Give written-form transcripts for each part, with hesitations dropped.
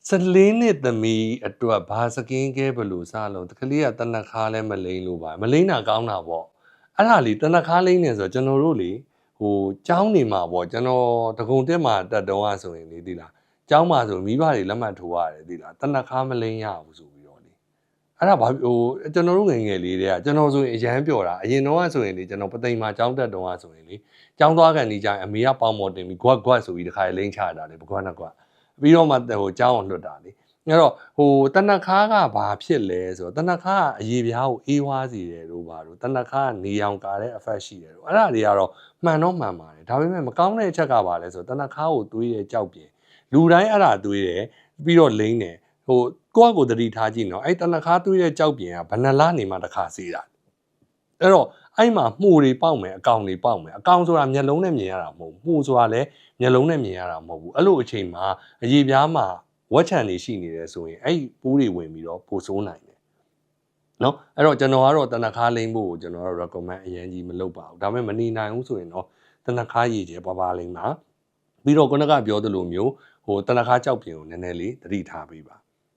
14 သမီးအတွက်ဘာစကင်းကဲဘယ်လိုစားလုံးတကလေးကတနခါလဲမလိမ့်လို့ပါမလိမ့်တာကောင်းတာပေါ့အဲ့ဒါလေတနခါလိမ့်နေဆိုကျွန်တော်တို့လေဟိုကျောင်းနေမှာပေါ့ကျွန်တော်တကုံတက်မှာတက်တုံးอ่ะဆိုရင်လေဒီလားကျောင်းမှာဆိုမိဘတွေလက်မှတ်ထိုးရတယ်ဒီလားတနခါမလိမ့်ရဘူးဆိုပြီးတော့လေအဲ့ဒါဘာဟိုကျွန်တော်တို့ငယ်ငယ်လေးတွေကကျွန်တော်ဆိုရင်အရန်ပျော်တာအရင်တော့ဆိုရင်လေကျွန်တော်ပသိမ်မှာကျောင်းတက်တုံးอ่ะဆိုရင်လေကျောင်းသွားကန်ဒီကြရင်အမေကပေါင်မော်တင်ပြီး gwat gwat ဆိုပြီးတခါလိမ့်ချတာလေဘကွာနှစ်ကွာပြီးတော့မှဟိုကျောင်းအောင်လွတ်တာလေအဲ့တော့ဟိုတနခါကဘာဖြစ်လဲဆိုတော့တနခါကအရေးပြားကိုအေးဝါးစီတယ်တို့ပါတို့တနခါကနေအောင်ကာတဲ့ effect ရှိတယ်တို့အဲ့ဒါတွေကတော့မှန်တော့မှန်ပါတယ်ဒါပေမဲ့မကောင်းတဲ့အချက်ကဘာလဲဆိုတော့တနခါကိုတွေးတဲ့ကြောက်ပြင်လူတိုင်းအဲ့ဒါတွေးတယ်ပြီးတော့လိမ့်တယ်ဟိုကိုယ့်ကိုယ်တတိထားကြည့်နော်အဲ့တနခါတွေးတဲ့ကြောက်ပြင်ကဘဏ္ဍလနေမှတစ်ခါစီးတာအဲ့တော့အဲ့မှာမှုတွေပေါက်မယ်အကောင်တွေပေါက်မယ်အကောင်ဆိုတာမျက်လုံးနဲ့မြင်ရတာမဟုတ်ဘူးမှုဆိုတာလည်းမျက်လုံးနဲ့မြင်ရတာမဟုတ်ဘူးအဲ့လိုအချိန်မှာအရေးပြားမှာဝက်ချန်နေရှိနေတယ်ဆိုရင်အဲ့ပိုးတွေဝင်ပြီးတော့ပိုဆိုးနိုင်တယ်နော်အဲ့တော့ကျွန်တော်ကတော့တနခါလိမ့်ဖို့ကိုကျွန်တော်ကတော့ recommend အရင်ကြီးမလုပ်ပါဘူးဒါပေမဲ့မနေနိုင်ဘူးဆိုရင်တော့တနခါရည်ကျပါလိမ့်ပါပြီးတော့ခုနကပြောသလိုမျိုးဟိုတနခါကြောက်ပြင်ကိုနည်းနည်းလေးသတိထားပေးပါ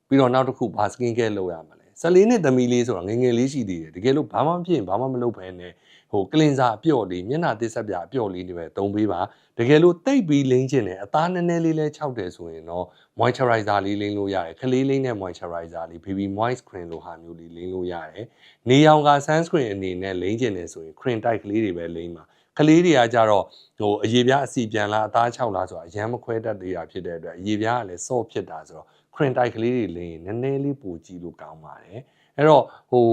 ပြီးတော့နောက်တစ်ခုဘာ skin care လုပ်ရမှာလဲ14နှစ်သမီးလေးဆိုတာငယ်ငယ်လေးရှိသေးတယ်တကယ်လို့ဘာမှမဖြစ်ရင်ဘာမှမလုပ်ဘဲနဲ့ဟိုကလင်စာအပြော့လေးမျက်နှာသစ်ဆက်ပြအပြော့လေးတွေပဲတုံးပေးပါတကယ်လို့တိတ်ပြီးလိမ့်ချင်တယ်အသားနည်းနည်းလေးလဲခြောက်တယ်ဆိုရင်တော့ moisturizer လေးလိမ့်လို့ရတယ်ခလေးလိမ့်တဲ့ moisturizer လေး baby moist cream လိုဟာမျိုးလေးလိမ့်လို့ရတယ်နေရောင်က sunscreen အနေနဲ့လိမ့်ချင်တယ်ဆိုရင် cream type ကလေးတွေပဲလိမ့်ပါကလေးတွေကကြတော့ဟိုအရေပြားအစီပြန်လားအသားခြောက်လားဆိုတာအရန်မခွဲတတ်သေးတာဖြစ်တဲ့အတွက်အရေပြားကလည်း soft ဖြစ်တာဆိုတော့ cream type ကလေးတွေလိမ့်ရင်နည်းနည်းလေးပိုကြည့်လို့ကောင်းပါတယ်အဲ့တော့ဟို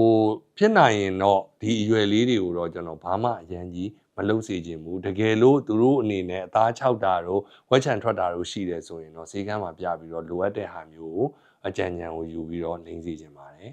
ဖြစ်နိုင်ရင်တော့ဒီအရွယ်လေးတွေကိုတော့ကျွန်တော်ဘာမှအရန်ကြီးမလုပ်စေချင်ဘူးတကယ်လို့သူတို့အနေနဲ့အသားခြောက်တာတို့ဝက်ချန်ထွက်တာတို့ရှိတယ်ဆိုရင်တော့ဈေးကမ်းမှာပြပြီးတော့လိုအပ်တဲ့ဟာမျိုးကိုအကြံဉာဏ်ကိုယူပြီးတော့လိမ့်စေချင်ပါတယ်